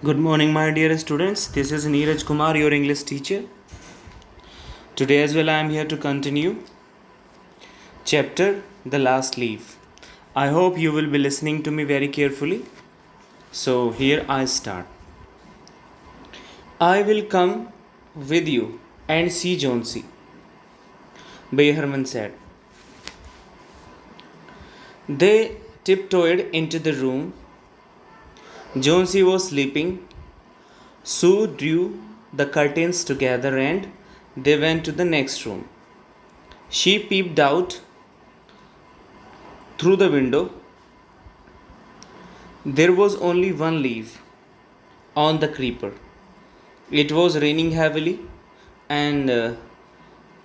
Good morning, my dear students. This is Neeraj Kumar, your English teacher. Today as well, I am here to continue chapter The Last Leaf. I hope you will be listening to me very carefully. So, here I start. I will come with you and see Jonesy, Bayherman said. They tiptoed into the room. Jonesy was sleeping. Sue drew the curtains together and they went to the next room. She peeped out through the window. There was only one leaf on the creeper. It was raining heavily and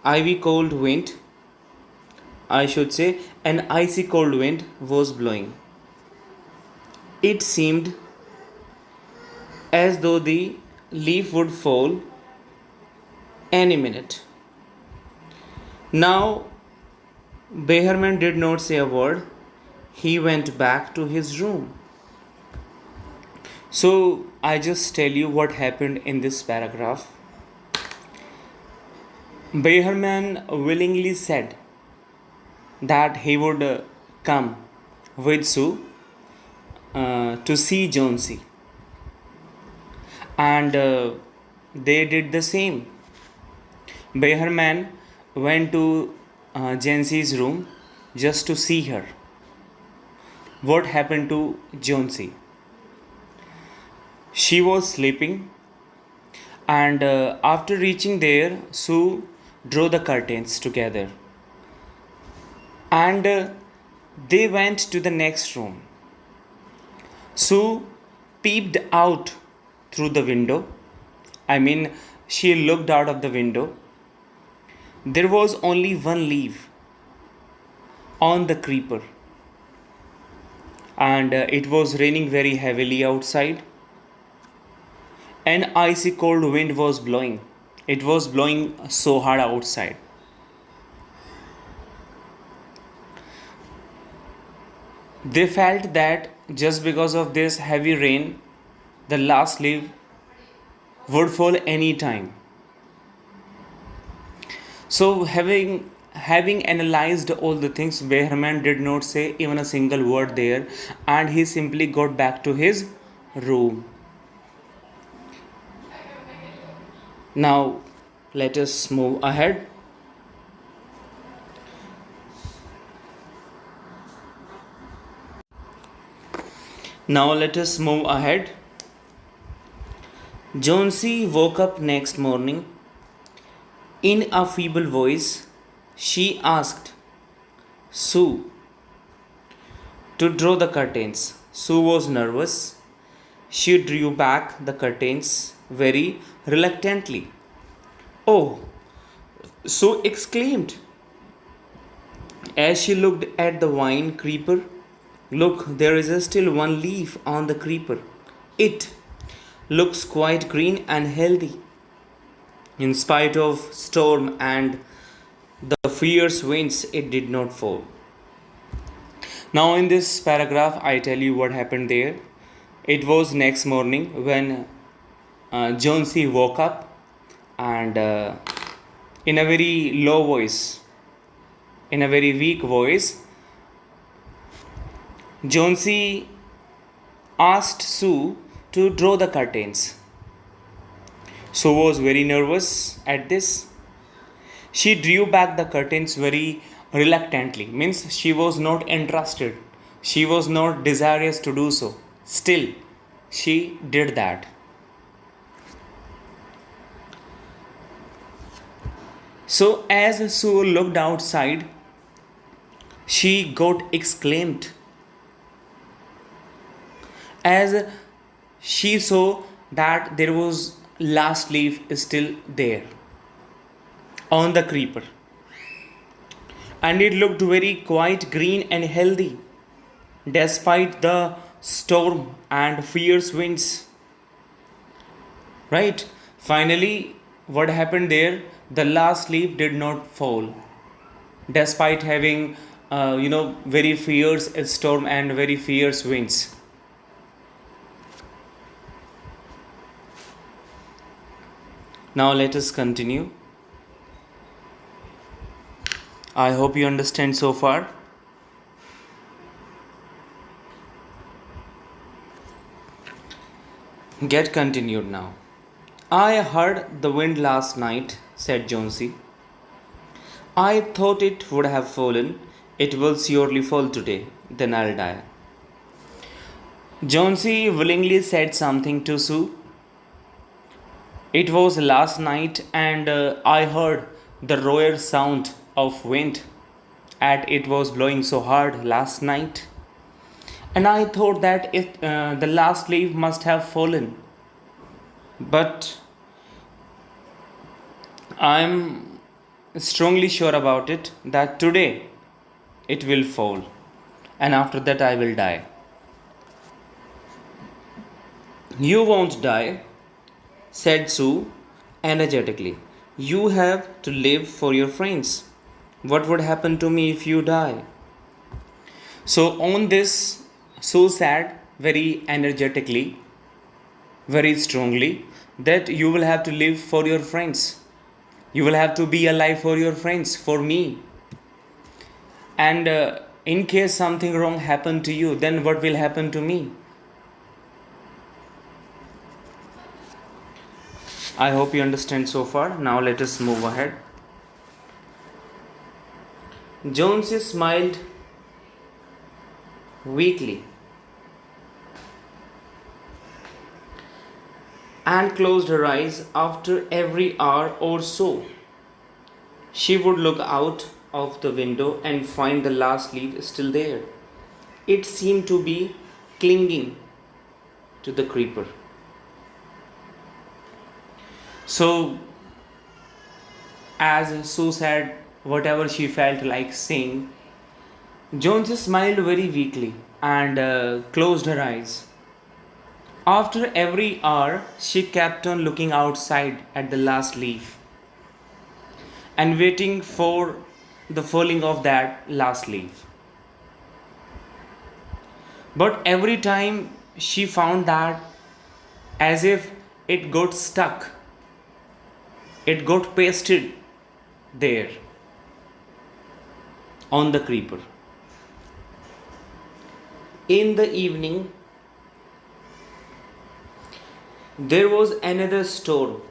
ivy cold wind, I should say, an icy cold wind was blowing. It seemed as though the leaf would fall any minute. Now, Behrman did not say a word. He went back to his room. So, I just tell you what happened in this paragraph. Behrman willingly said that he would come with Sue to see Jonesy, and they did the same. Behrman went to Jonesy's room just to see her. What happened to Jonesy? She was sleeping, and after reaching there, Sue drew the curtains together and they went to the next room. Sue peeped out through the window. She looked out of the window. There was only one leaf on the creeper, and it was raining very heavily outside. An icy cold wind was blowing. It was blowing so hard outside. They felt that just because of this heavy rain, the last leaf would fall any time. So, having analyzed all the things, Behrman did not say even a single word there, and he simply got back to his room. Now, let us move ahead. Now, let us move ahead. Jonesy woke up next morning. In a feeble voice, she asked Sue to draw the curtains. Sue was nervous. She drew back the curtains very reluctantly. Oh, Sue exclaimed as she looked at the vine creeper. Look, there is still one leaf on the creeper. It looks quite green and healthy. In spite of storm and the fierce winds, it did not fall. Now, in this paragraph, I tell you what happened there. It was next morning when Jonesy woke up and in a very low voice, in a very weak voice, Jonesy asked Sue to draw the curtains. Sue was very nervous at this. She drew back the curtains very reluctantly, means she was not interested. She was not desirous to do so. Still, she did that. So, as Sue looked outside, she got exclaimed as she saw that there was last leaf still there on the creeper, and it looked very quite green and healthy despite the storm and fierce winds. Right? Finally, what happened there? The last leaf did not fall despite having very fierce storm and very fierce winds. Now let us continue. I hope you understand so far. Get continued now. I heard the wind last night, said Jonesy. I thought it would have fallen. It will surely fall today. Then I'll die. Jonesy willingly said something to Sue. It was last night, and I heard the roar sound of wind, and it was blowing so hard last night. And I thought that the last leaf must have fallen. But I'm strongly sure about it that today it will fall, and after that I will die. You won't die, said Sue energetically. You have to live for your friends. What would happen to me if you die? So, on this, Sue said very energetically, very strongly, that you will have to live for your friends. You will have to be alive for your friends, for me. And in case something wrong happened to you, then what will happen to me? I hope you understand so far. Now let us move ahead. Jonesy smiled weakly and closed her eyes. After every hour or so, she would look out of the window and find the last leaf still there. It seemed to be clinging to the creeper. So, as Sue said whatever she felt like saying, Jonesy smiled very weakly and closed her eyes. After every hour, she kept on looking outside at the last leaf and waiting for the falling of that last leaf. But every time she found that as if it got stuck, it got pasted there on the creeper. In the evening, there was another storm,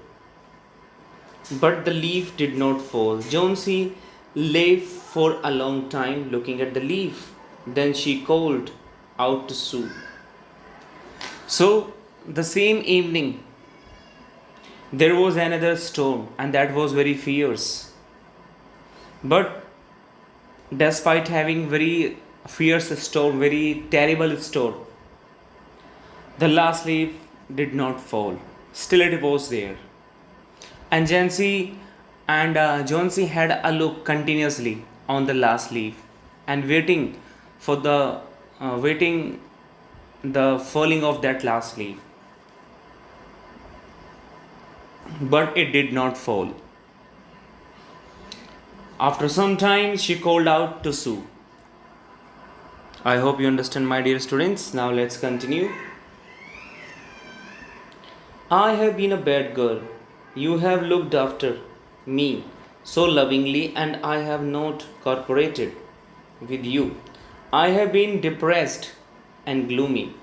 but the leaf did not fall. Jonesy lay for a long time looking at the leaf. Then she called out to Sue. So, the same evening, there was another storm, and that was very fierce. But despite having very fierce storm, very terrible storm, the last leaf did not fall. Still, it was there. And Jancy and Jonesy had a look continuously on the last leaf and waiting for the falling of that last leaf. But it did not fall. After some time, she called out to Sue. I hope you understand, my dear students. Now let's continue. I have been a bad girl. You have looked after me so lovingly, and I have not cooperated with you. I have been depressed and gloomy.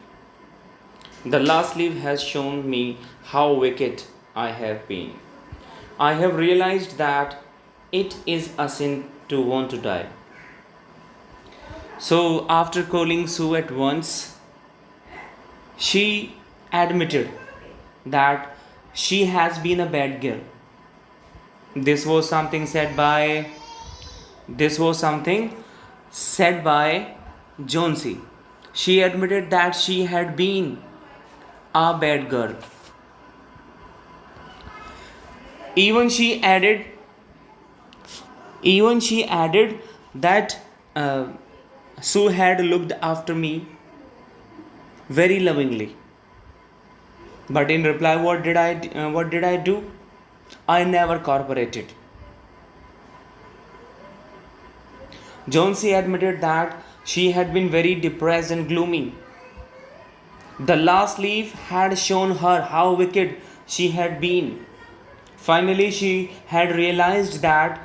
The last leaf has shown me how wicked I have been. I have realized that it is a sin to want to die. So, after calling Sue at once, she admitted that she has been a bad girl. This was something said by Jonesy. She admitted that she had been a bad girl. Even she added that Sue had looked after me very lovingly. But in reply, what did I do? I never cooperated. Jonesy admitted that she had been very depressed and gloomy. The last leaf had shown her how wicked she had been. Finally, she had realized that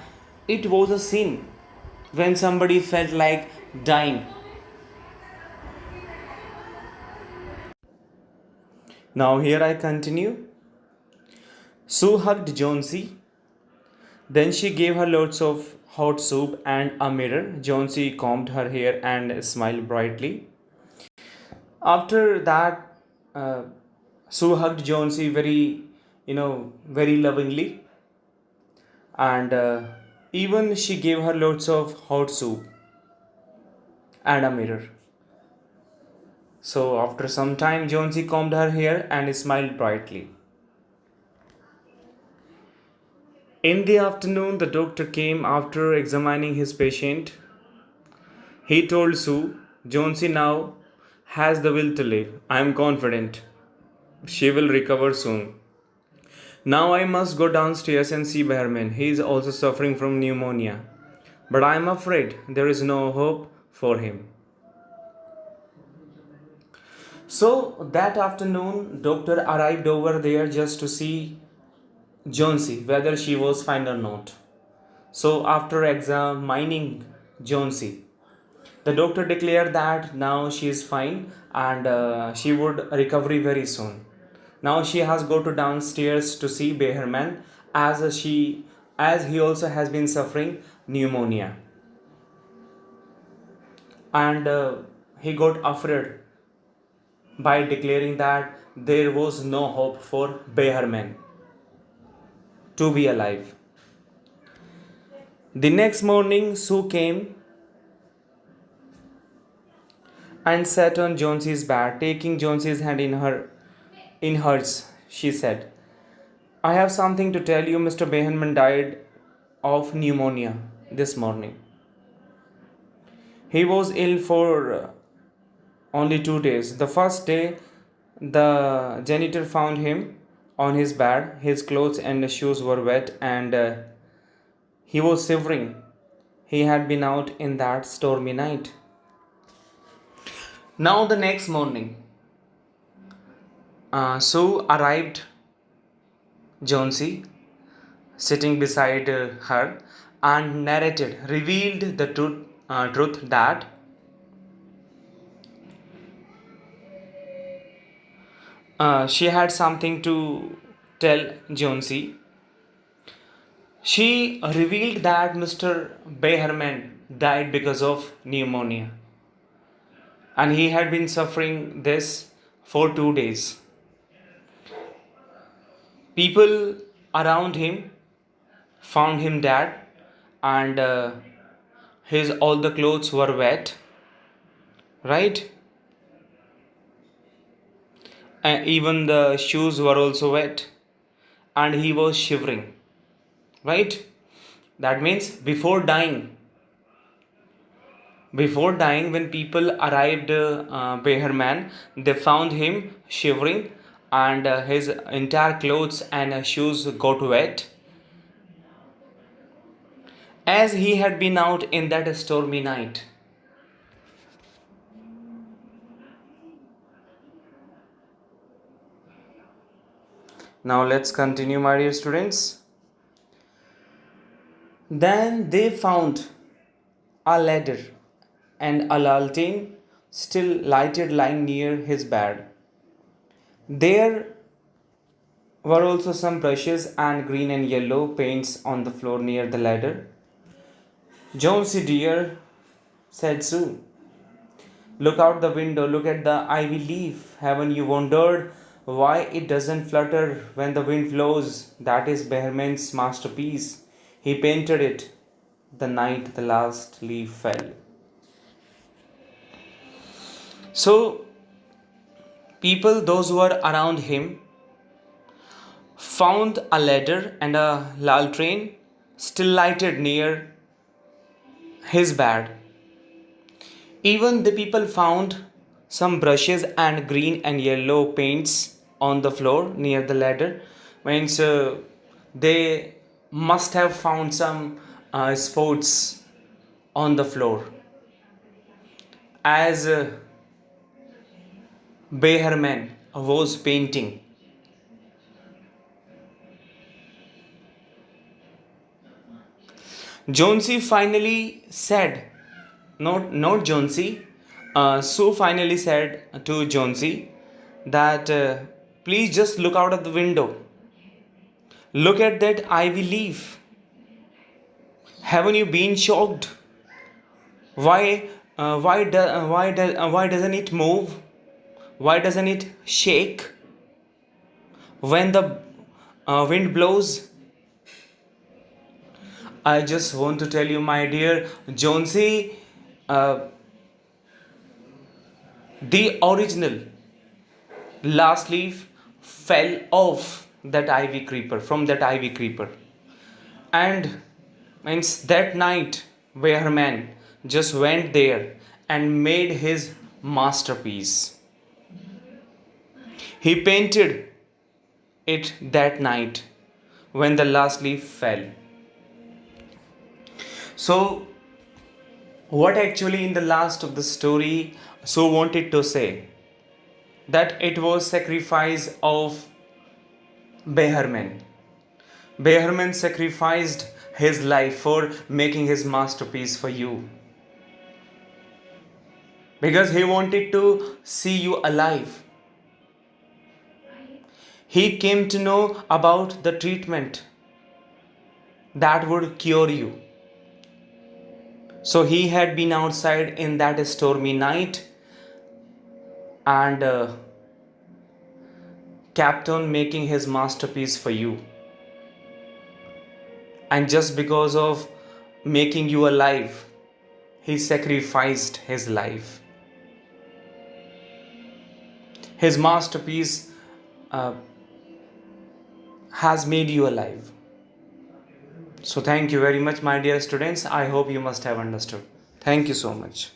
it was a sin when somebody felt like dying. Now, here I continue. Sue hugged Jonesy. Then she gave her lots of hot soup and a mirror. Jonesy combed her hair and smiled brightly. After that, uh, Sue hugged Jonesy very lovingly, and even she gave her lots of hot soup and a mirror. So after some time, Jonesy combed her hair and smiled brightly. In the afternoon, the doctor came after examining his patient. He told Sue, Jonesy now has the will to live. I am confident she will recover soon. Now I must go downstairs and see Behrman. He is also suffering from pneumonia. But I am afraid there is no hope for him. So that afternoon, doctor arrived over there just to see Jonesy, whether she was fine or not. So after examining Jonesy, the doctor declared that now she is fine and she would recover very soon. Now she has go to downstairs to see Behrman as he also has been suffering pneumonia, and he got afraid by declaring that there was no hope for Behrman to be alive. The next morning, Sue came and sat on Jonesy's bed, taking Jonesy's hand in hers. She said, "I have something to tell you. Mr. Behrman died of pneumonia this morning. He was ill for only 2 days. The first day, the janitor found him on his bed. His clothes and shoes were wet and he was shivering. He had been out in that stormy night. Now, the next morning, Sue arrived Jonesy sitting beside her and revealed the truth that she had something to tell Jonesy. She revealed that Mr. Behrman died because of pneumonia and he had been suffering this for 2 days. People around him found him dead and his all the clothes were wet, right? And even the shoes were also wet and he was shivering, right? That means before dying, when people arrived Behrman, they found him shivering and his entire clothes and shoes got wet as he had been out in that stormy night. Now let's continue, my dear students. Then they found a ladder and a lantern still lighted lying near his bed. There were also some brushes and green and yellow paints on the floor near the ladder. Jonesy dear, said Sue, look out the window, look at the ivy leaf. Haven't you wondered why it doesn't flutter when the wind blows? That is Behrman's masterpiece. He painted it the night the last leaf fell. So, people, those who were around him, found a ladder and a lantern still lighted near his bed. Even the people found some brushes and green and yellow paints on the floor near the ladder. Means they must have found some spots on the floor as Behrman was painting. Jonesy finally said, not Jonesy, Sue finally said to Jonesy that please just look out of the window. Look at that ivy leaf. Haven't you been shocked? Why doesn't it move? Why doesn't it shake when the wind blows? I just want to tell you, my dear Jonesy, uh, the original last leaf fell off that ivy creeper, from that ivy creeper, and means that night Behrman just went there and made his masterpiece. He painted it that night when the last leaf fell. So, what actually in the last of the story so wanted to say that it was sacrifice of Behrman. Behrman sacrificed his life for making his masterpiece for you because he wanted to see you alive. He came to know about the treatment that would cure you. So he had been outside in that stormy night and kept on making his masterpiece for you. And just because of making you alive, he sacrificed his life. His masterpiece has made you alive. So thank you very much, my dear students. I hope you must have understood. Thank you so much.